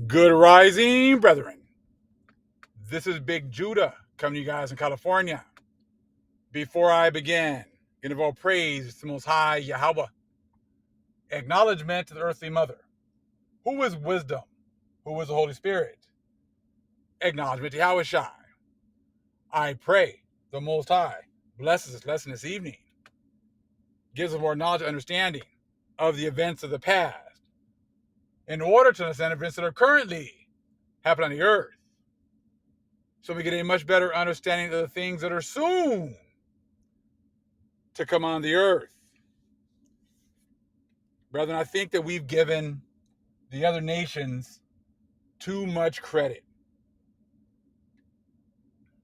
Good rising, brethren. This is Big Judah coming to you guys in California. Before I begin, give all praise to the Most High Yahweh. Acknowledgement to the earthly mother. Who is wisdom? Who is the Holy Spirit? Acknowledgement to Yahweh Shai. I pray the Most High blesses this lesson this evening, gives us more knowledge and understanding of the events of the past in order to understand events that are currently happening on the earth, so we get a much better understanding of the things that are soon to come on the earth. Brethren, I think that we've given the other nations too much credit.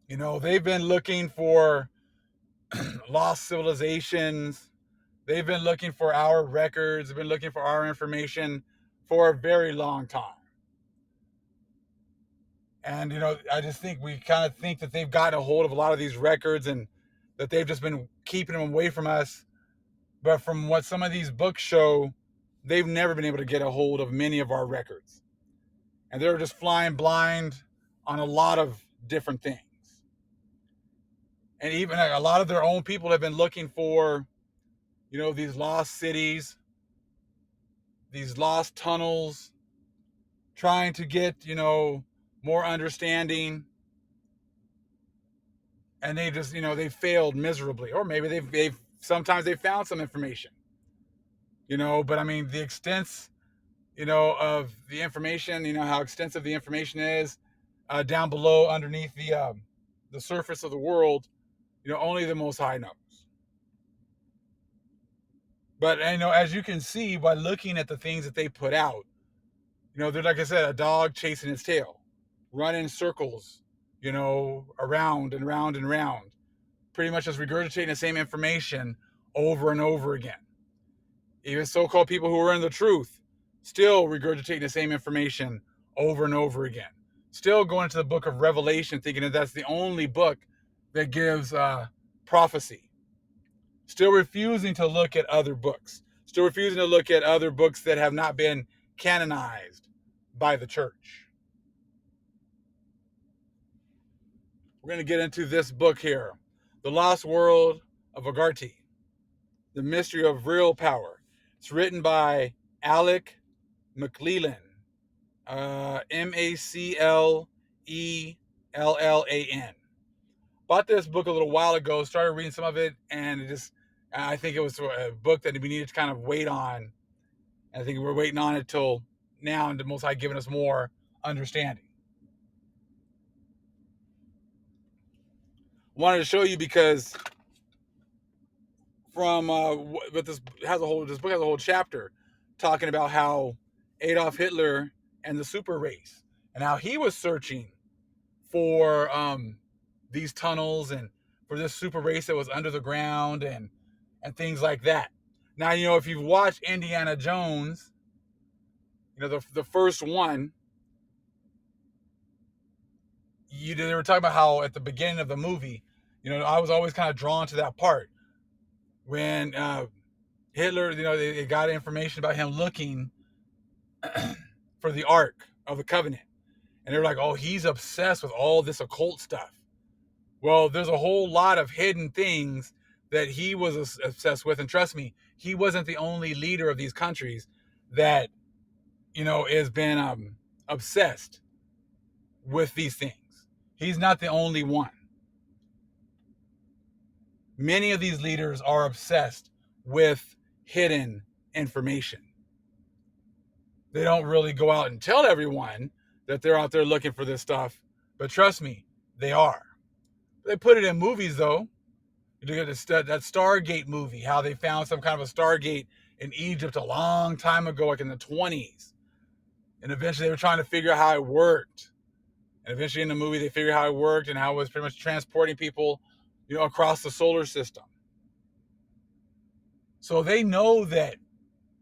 You know, they've been looking for lost civilizations. They've been looking for our records. They've been looking for our information for a very long time. And, you know, I just think we kind of think that they've gotten a hold of a lot of these records and that they've just been keeping them away from us. But from what some of these books show, they've never been able to get a hold of many of our records. And they're just flying blind on a lot of different things. And even a lot of their own people have been looking for, you know, these lost cities, these lost tunnels, trying to get, you know, more understanding. And they just, you know, they failed miserably. Or maybe they've sometimes they found some information, you know, but I mean, the extents, you know, of the information, you know, how extensive the information is down below underneath the surface of the world, you know, only the Most High knows. But, you know, as you can see by looking at the things that they put out, you know, they're, like I said, a dog chasing its tail, running circles, you know, around and round and round, pretty much just regurgitating the same information over and over again. Even so-called people who are in the truth still regurgitating the same information over and over again. Still going to the book of Revelation thinking that that's the only book that gives prophecy. Still refusing to look at other books. Still refusing to look at other books that have not been canonized by the church. We're going to get into this book here, The Lost World of Agarty, The Mystery of Real Power. It's written by Alec McLellan, Maclellan. Bought this book a little while ago, started reading some of it, and I think it was a book that we needed to kind of wait on. I think we're waiting on it till now, and the Most High giving us more understanding. Wanted to show you because from but this book has a whole chapter talking about how Adolf Hitler and the super race and how he was searching for these tunnels and for this super race that was under the ground and things like that. Now, you know, if you've watched Indiana Jones, you know, the first one, they were talking about how at the beginning of the movie, you know, I was always kind of drawn to that part when Hitler, you know, they got information about him looking for the Ark of the Covenant. And they were like, oh, he's obsessed with all this occult stuff. Well, there's a whole lot of hidden things that he was obsessed with. And trust me, he wasn't the only leader of these countries that, you know, has been obsessed with these things. He's not the only one. Many of these leaders are obsessed with hidden information. They don't really go out and tell everyone that they're out there looking for this stuff, but trust me, they are. They put it in movies, though. You get that Stargate movie, how they found some kind of a Stargate in Egypt a long time ago, like in the 20s. And eventually they were trying to figure out how it worked. And eventually in the movie they figured out how it worked and how it was pretty much transporting people, you know, across the solar system. So they know that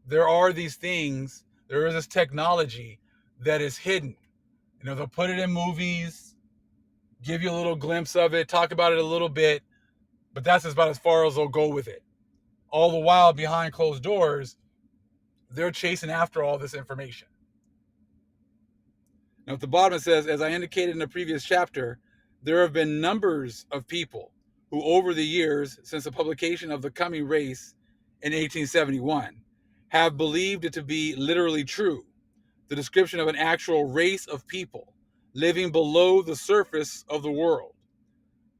there are these things, there is this technology that is hidden. You know, they'll put it in movies, give you a little glimpse of it, talk about it a little bit, but that's about as far as they'll go with it. All the while, behind closed doors, they're chasing after all this information. Now at the bottom it says, as I indicated in the previous chapter, there have been numbers of people who over the years since the publication of The Coming Race in 1871 have believed it to be literally true, the description of an actual race of people living below the surface of the world.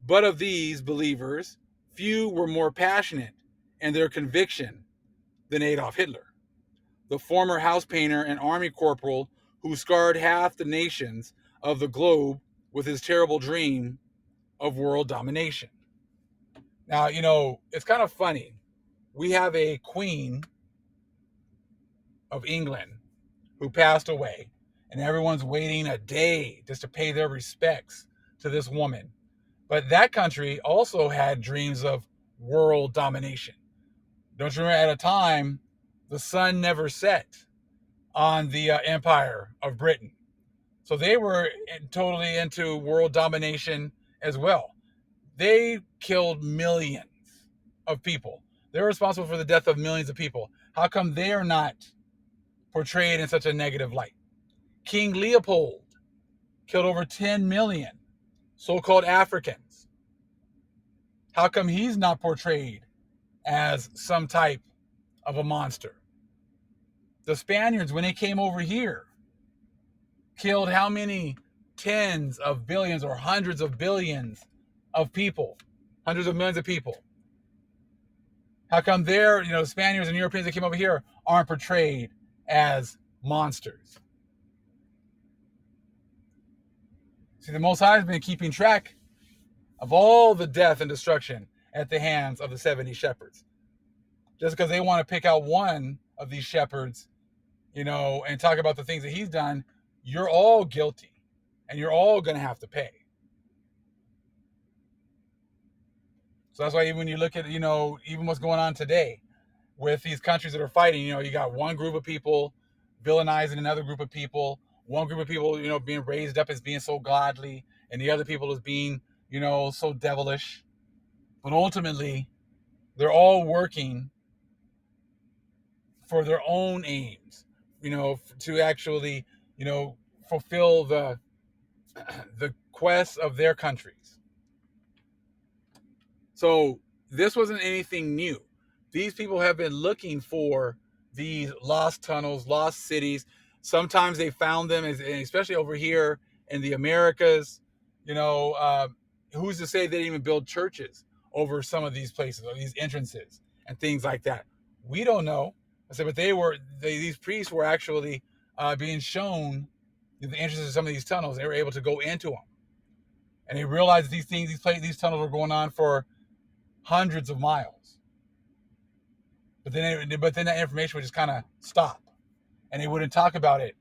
But of these believers, few were more passionate in their conviction than Adolf Hitler, the former house painter and army corporal who scarred half the nations of the globe with his terrible dream of world domination. Now, it's kind of funny. We have a queen of England who passed away, and everyone's waiting a day just to pay their respects to this woman. But that country also had dreams of world domination. Don't you remember, at a time, the sun never set on the Empire of Britain. So they were totally into world domination as well. They killed millions of people. They're responsible for the death of millions of people. How come they are not portrayed in such a negative light? King Leopold killed over 10 million so-called Africans. How come he's not portrayed as some type of a monster? The Spaniards, when they came over here, killed how many tens of billions or hundreds of billions of people, hundreds of millions of people? How come the Spaniards and Europeans that came over here aren't portrayed as monsters? See, the Most High has been keeping track of all the death and destruction at the hands of the 70 shepherds. Just because they want to pick out one of these shepherds, and talk about the things that he's done, you're all guilty, and you're all going to have to pay. So that's why even when you look at, even what's going on today with these countries that are fighting, you got one group of people villainizing another group of people, one group of people, being raised up as being so godly, and the other people as being, so devilish. But ultimately, they're all working for their own aims, to actually, fulfill the quests of their countries. So this wasn't anything new. These people have been looking for these lost tunnels, lost cities. Sometimes they found them, especially over here in the Americas. Who's to say they didn't even build churches over some of these places, or these entrances and things like that? We don't know. I said, but these priests were actually being shown the entrances of some of these tunnels. They were able to go into them, and they realized these tunnels were going on for hundreds of miles. But then that information would just kind of stop, and they wouldn't talk about it,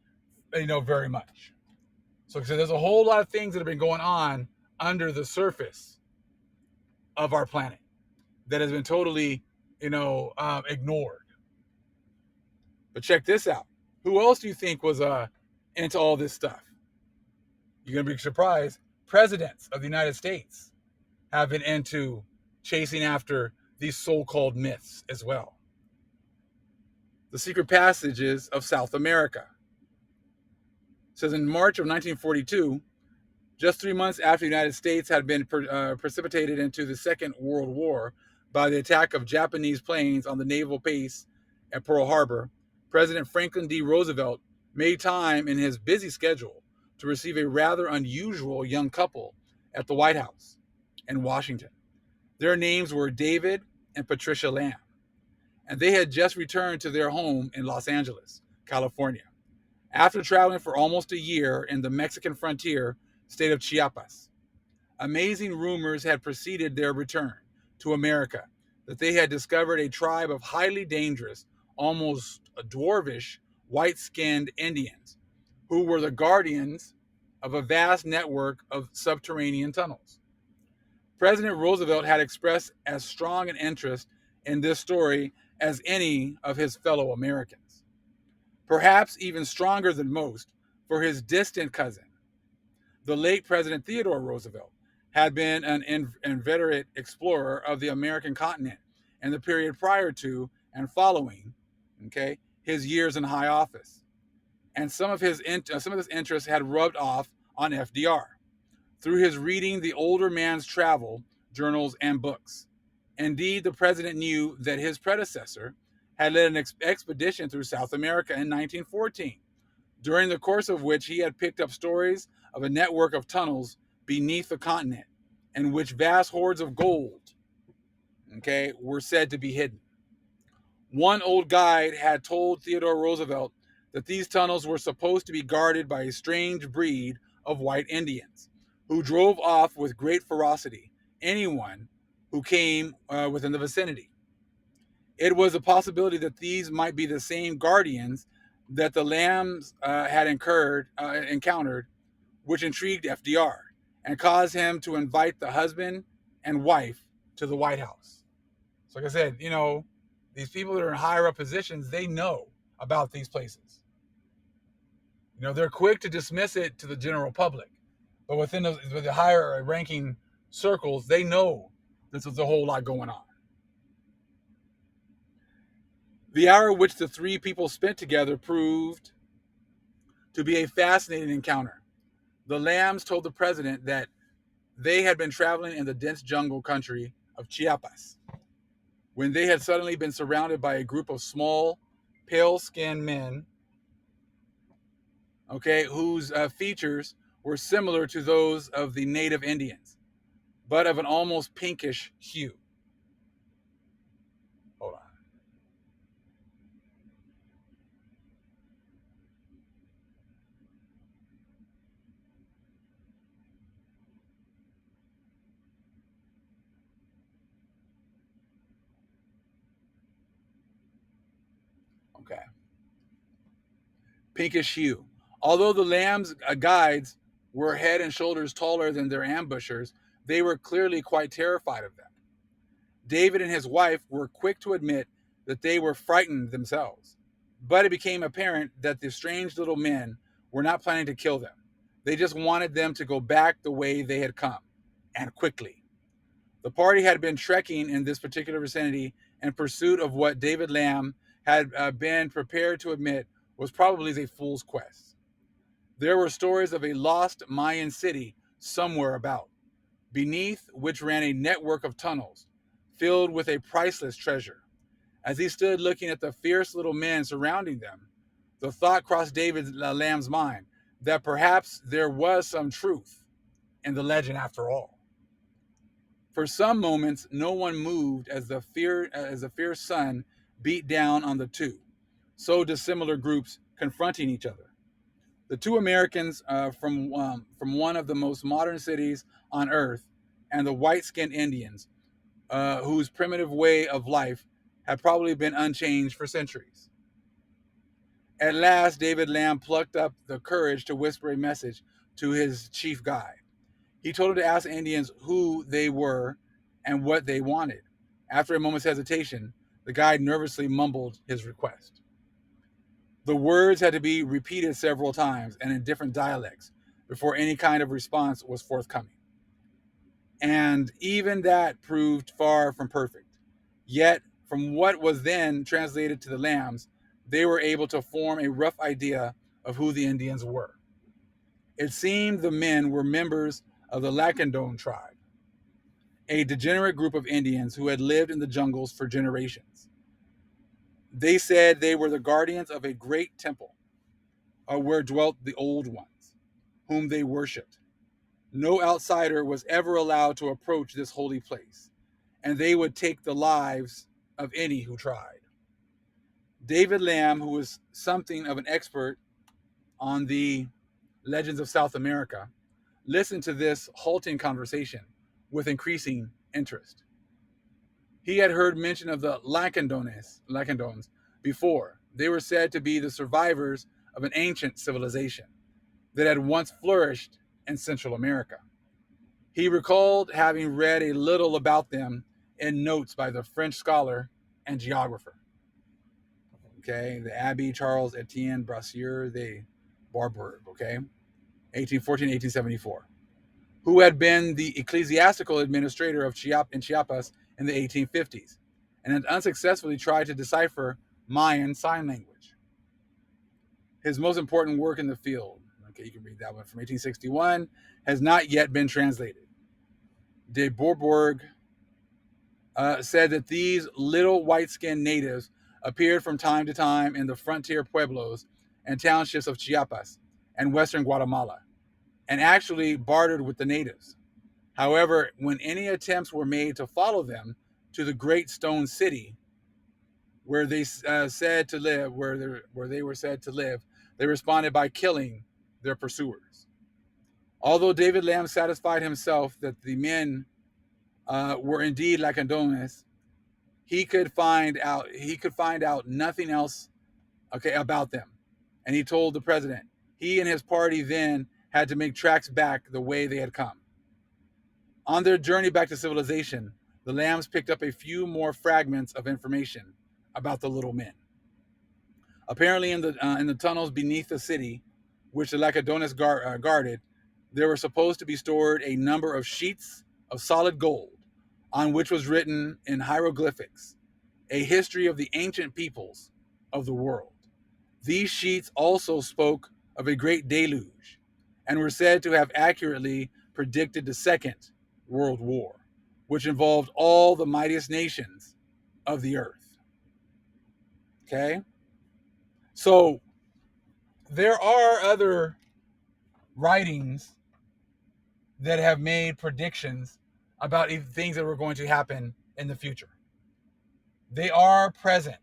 very much. So there's a whole lot of things that have been going on under the surface of our planet that has been totally, ignored. But check this out. Who else do you think was into all this stuff? You're going to be surprised. Presidents of the United States have been into chasing after these so-called myths as well. The secret passages of South America. It says in March of 1942, just 3 months after the United States had been precipitated into the Second World War by the attack of Japanese planes on the naval base at Pearl Harbor, President Franklin D. Roosevelt made time in his busy schedule to receive a rather unusual young couple at the White House in Washington. Their names were David and Patricia Lamb, and they had just returned to their home in Los Angeles, California, after traveling for almost a year in the Mexican frontier state of Chiapas. Amazing rumors had preceded their return to America that they had discovered a tribe of highly dangerous, almost dwarvish, white-skinned Indians who were the guardians of a vast network of subterranean tunnels. President Roosevelt had expressed as strong an interest in this story as any of his fellow Americans, perhaps even stronger than most, for his distant cousin, the late President Theodore Roosevelt, had been an inveterate explorer of the American continent in the period prior to and following, his years in high office. and some of this interest had rubbed off on FDR through his reading the older man's travel journals and books. Indeed, the president knew that his predecessor had led an expedition through South America in 1914, during the course of which he had picked up stories of a network of tunnels beneath the continent in which vast hoards of gold, were said to be hidden. One old guide had told Theodore Roosevelt that these tunnels were supposed to be guarded by a strange breed of white Indians who drove off with great ferocity anyone who came within the vicinity. It was a possibility that these might be the same guardians that the Lambs had encountered, which intrigued FDR and caused him to invite the husband and wife to the White House. So like I said, these people that are in higher up positions, they know about these places. They're quick to dismiss it to the general public, but within the higher ranking circles, they know this is a whole lot going on. The hour which the three people spent together proved to be a fascinating encounter. The Lambs told the president that they had been traveling in the dense jungle country of Chiapas when they had suddenly been surrounded by a group of small, pale-skinned men, whose features were similar to those of the native Indians, but of an almost pinkish hue. Hold on. Okay. Pinkish hue. Although the Lambs' guides were head and shoulders taller than their ambushers, they were clearly quite terrified of them. David and his wife were quick to admit that they were frightened themselves, but it became apparent that the strange little men were not planning to kill them. They just wanted them to go back the way they had come, and quickly. The party had been trekking in this particular vicinity in pursuit of what David Lamb had been prepared to admit was probably a fool's quest. There were stories of a lost Mayan city somewhere about, beneath which ran a network of tunnels filled with a priceless treasure. As he stood looking at the fierce little men surrounding them, the thought crossed David Lamb's mind that perhaps there was some truth in the legend after all. For some moments, no one moved as the fierce sun beat down on the two, so dissimilar groups confronting each other. The two Americans from one of the most modern cities on earth, and the white-skinned Indians, whose primitive way of life had probably been unchanged for centuries. At last, David Lamb plucked up the courage to whisper a message to his chief guide. He told him to ask the Indians who they were and what they wanted. After a moment's hesitation, the guide nervously mumbled his request. The words had to be repeated several times and in different dialects before any kind of response was forthcoming. And even that proved far from perfect. Yet, from what was then translated to the Lambs, they were able to form a rough idea of who the Indians were. It seemed the men were members of the Lacandone tribe, a degenerate group of Indians who had lived in the jungles for generations. They said they were the guardians of a great temple, where dwelt the old ones, whom they worshipped. No outsider was ever allowed to approach this holy place, and they would take the lives of any who tried. David Lamb, who was something of an expert on the legends of South America, listened to this halting conversation with increasing interest. He had heard mention of the Lacandones before. They were said to be the survivors of an ancient civilization that had once flourished in Central America. He recalled having read a little about them in notes by the French scholar and geographer, the Abbé Charles Etienne Brassier de Barbour, 1814-1874, who had been the ecclesiastical administrator of Chiapas in the 1850s and had unsuccessfully tried to decipher Mayan sign language. his most important work in the field, okay, you can read that one from 1861, has not yet been translated. De Bourbourg said that these little white-skinned natives appeared from time to time in the frontier pueblos and townships of Chiapas and western Guatemala, and actually bartered with the natives. However, when any attempts were made to follow them to the Great Stone City, where they said to live, where they were said to live, they responded by killing their pursuers. Although David Lamb satisfied himself that the men were indeed Lacandones, he could find out nothing else, okay, about them. And he told the president he and his party then had to make tracks back the way they had come. On their journey back to civilization, the Lambs picked up a few more fragments of information about the little men. Apparently, in the tunnels beneath the city, which the Lacandones guarded, there were supposed to be stored a number of sheets of solid gold, on which was written in hieroglyphics a history of the ancient peoples of the world. These sheets also spoke of a great deluge, and were said to have accurately predicted the Second World War, which involved all the mightiest nations of the earth. Okay? So there are other writings that have made predictions about things that were going to happen in the future. They are present,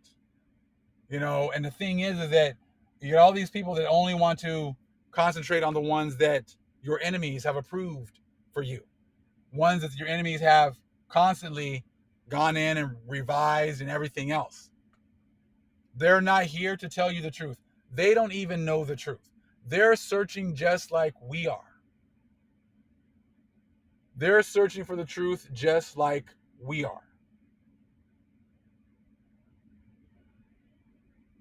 and the thing is that you got all these people that only want to concentrate on the ones that your enemies have approved for you, ones that your enemies have constantly gone in and revised and everything else. They're not here to tell you the truth. They don't even know the truth. They're searching just like we are. They're searching for the truth just like we are.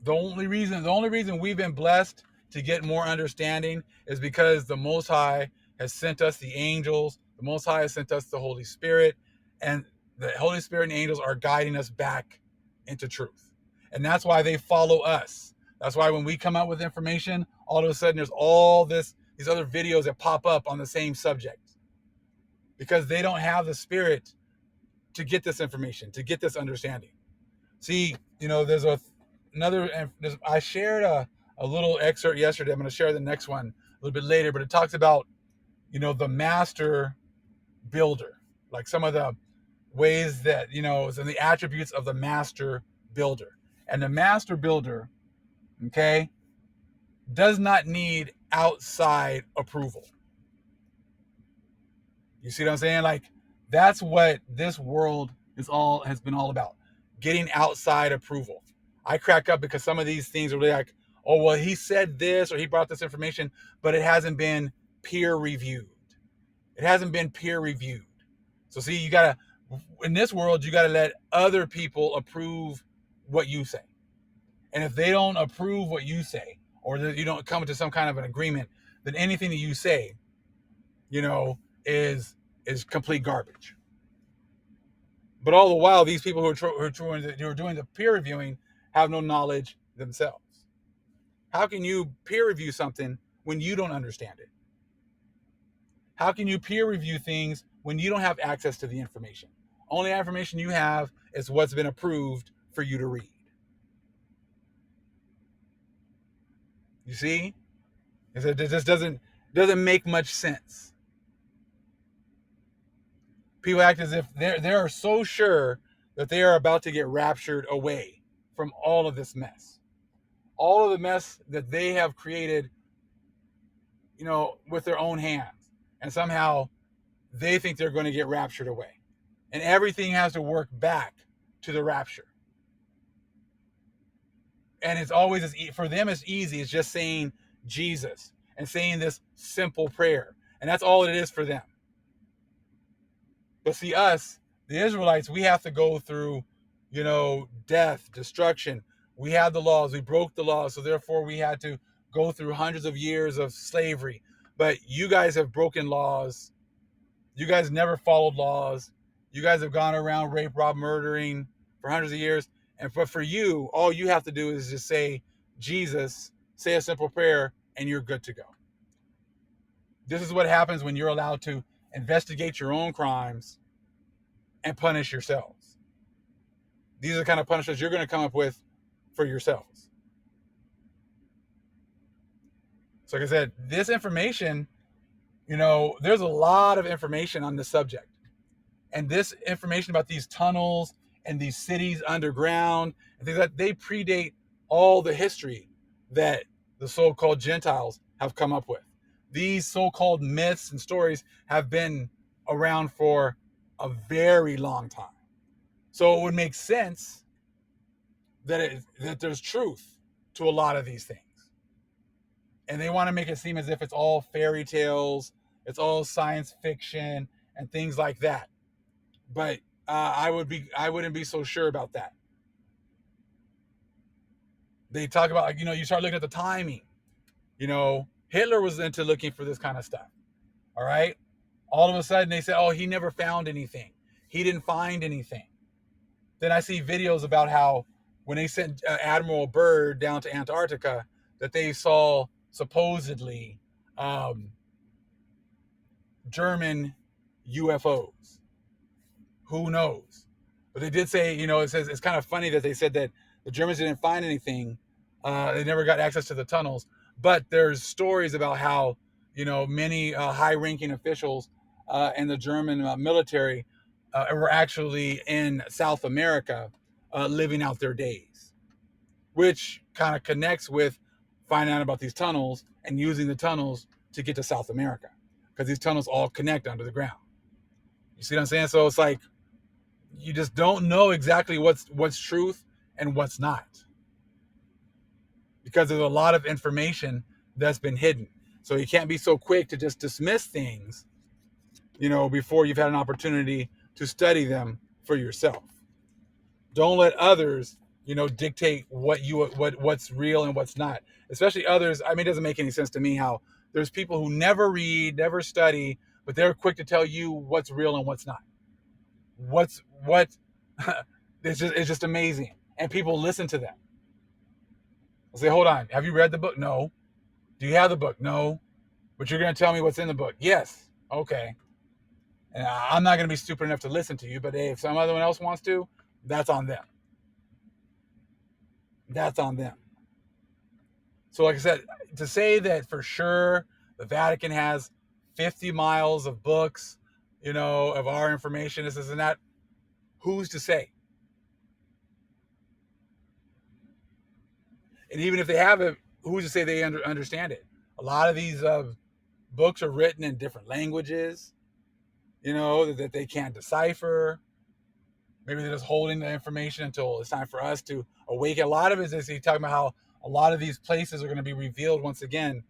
The only reason we've been blessed to get more understanding is because the Most High has sent us the angels. The Most High has sent us the Holy Spirit, and the Holy Spirit and angels are guiding us back into truth. And that's why they follow us. That's why when we come out with information, all of a sudden there's all these other videos that pop up on the same subject, because they don't have the spirit to get this information, to get this understanding. See, there's I shared a little excerpt yesterday. I'm going to share the next one a little bit later, but it talks about, the master builder, like some of the ways that, and the attributes of the master builder. And the master builder, okay, does not need outside approval. You see what I'm saying? Like, that's what this world has been all about. Getting outside approval. I crack up because some of these things are really like, oh, well, he said this or he brought this information, but it hasn't been peer reviewed. It hasn't been peer reviewed. So see, in this world, you gotta let other people approve what you say. And if they don't approve what you say, or that you don't come to some kind of an agreement, then anything that you say, is complete garbage. But all the while, these people who are doing the peer reviewing have no knowledge themselves. How can you peer review something when you don't understand it? How can you peer review things when you don't have access to the information? Only information you have is what's been approved for you to read. You see? It just doesn't make much sense. People act as if they are so sure that they are about to get raptured away from all of this mess. All of the mess that they have created, with their own hands. And somehow they think they're going to get raptured away. And everything has to work back to the rapture. And it's always, for them, it's easy. It's just saying Jesus and saying this simple prayer. And that's all it is for them. But see, us, the Israelites, we have to go through, death, destruction. We had the laws. We broke the laws. So therefore, we had to go through hundreds of years of slavery. But you guys have broken laws. You guys never followed laws. You guys have gone around rape, rob, murdering for hundreds of years. But for you, all you have to do is just say Jesus say a simple prayer, and you're good to go. This is what happens when you're allowed to investigate your own crimes and punish yourselves. These are the kind of punishments you're going to come up with for yourselves. So like I said, this information, there's a lot of information on this subject. And this information about these tunnels and these cities underground and things like that, they predate all the history that the so-called Gentiles have come up with. These so-called myths and stories have been around for a very long time. So it would make sense that there's truth to a lot of these things. And they want to make it seem as if it's all fairy tales, it's all science fiction and things like that. But I wouldn't be so sure about that. They talk about, you start looking at the timing. Hitler was into looking for this kind of stuff. All right. All of a sudden they say, oh, he never found anything. He didn't find anything. Then I see videos about how when they sent Admiral Byrd down to Antarctica, that they saw supposedly German UFOs. Who knows? But they did say, it says it's kind of funny that they said that the Germans didn't find anything. They never got access to the tunnels. But there's stories about how, many high-ranking officials in the German military were actually in South America living out their days, which kind of connects with finding out about these tunnels and using the tunnels to get to South America, because these tunnels all connect under the ground. You see what I'm saying? So it's like you just don't know exactly what's truth and what's not, because there's a lot of information that's been hidden. So you can't be so quick to just dismiss things, before you've had an opportunity to study them for yourself. Don't let others, dictate what's real and what's not. Especially others. I mean, it doesn't make any sense to me how there's people who never read, never study, but they're quick to tell you what's real and what's not. What it's just amazing. And people listen to them. I'll say, hold on, have you read the book? No. Do you have the book? No. But you're going to tell me what's in the book? Yes. Okay. And I'm not going to be stupid enough to listen to you, but hey, if some other one else wants to, that's on them. That's on them. So like I said, to say that for sure the Vatican has 50 miles of books, of our information, this and that, who's to say? And even if they have it, who's to say they understand it? A lot of these books are written in different languages, that they can't decipher. Maybe they're just holding the information until it's time for us to awaken. A lot of it is talking about how a lot of these places are going to be revealed once again,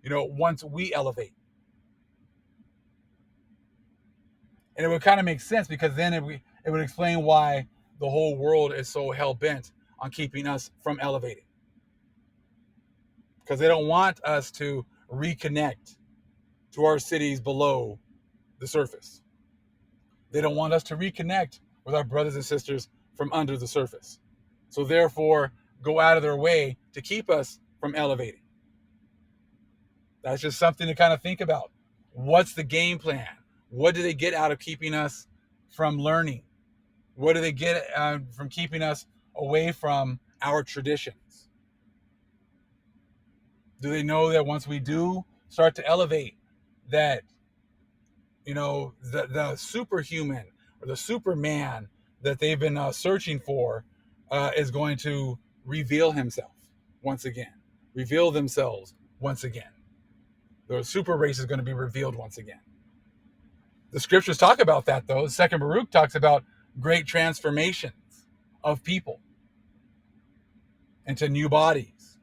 once we elevate. And it would kind of make sense, because then it would explain why the whole world is so hell-bent on keeping us from elevating. Because they don't want us to reconnect to our cities below the surface. They don't want us to reconnect with our brothers and sisters from under the surface. So therefore, go out of their way to keep us from elevating. That's just something to kind of think about. What's the game plan? What do they get out of keeping us from learning? What do they get from keeping us away from our traditions? Do they know that once we do start to elevate, that the superhuman or the Superman that they've been searching for is going to reveal himself once again, reveal themselves once again. The super race is going to be revealed once again. The scriptures talk about that, though. The second Baruch talks about great transformations of people into new bodies.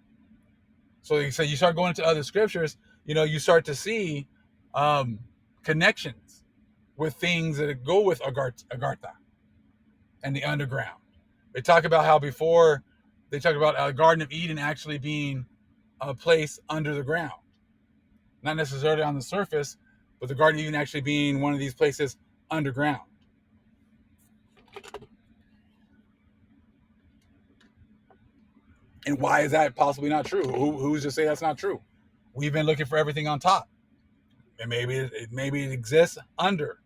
So you start going into other scriptures, you start to see connections with things that go with Agartha and the underground. They talk about how before, they talk about a Garden of Eden actually being a place under the ground. Not necessarily on the surface, but the Garden of Eden actually being one of these places underground. And why is that possibly not true? Who's to say that's not true? We've been looking for everything on top, and maybe it exists under.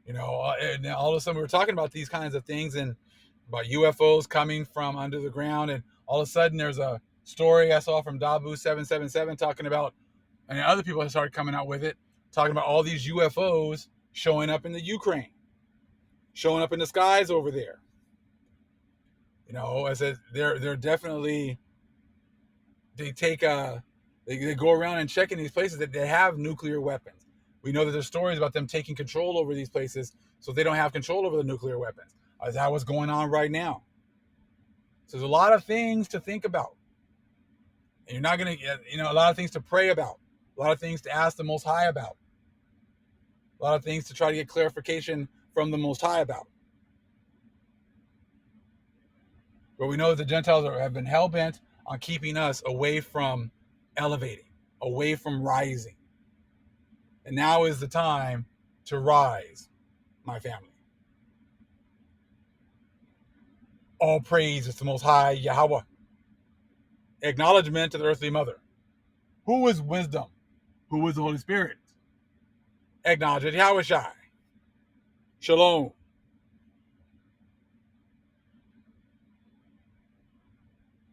And all of a sudden we were talking about these kinds of things and about UFOs coming from under the ground, and all of a sudden there's a story I saw from Dabu777 talking about, and other people have started coming out with it, talking about all these UFOs showing up in the Ukraine, showing up in the skies over there. I said they're definitely, they go around and check in these places that they have nuclear weapons. We know that there's stories about them taking control over these places so they don't have control over the nuclear weapons. Is that what's going on right now? So there's a lot of things to think about. And you're not going to, a lot of things to pray about, a lot of things to ask the Most High about, a lot of things to try to get clarification from the Most High about. But we know that the Gentiles have been hell-bent on keeping us away from elevating, away from rising. And now is the time to rise, my family. All praise is the Most High Yahweh. Acknowledgement to the earthly mother. Who is wisdom? Who is the Holy Spirit? Acknowledge it, Yahweh Shai. Shalom.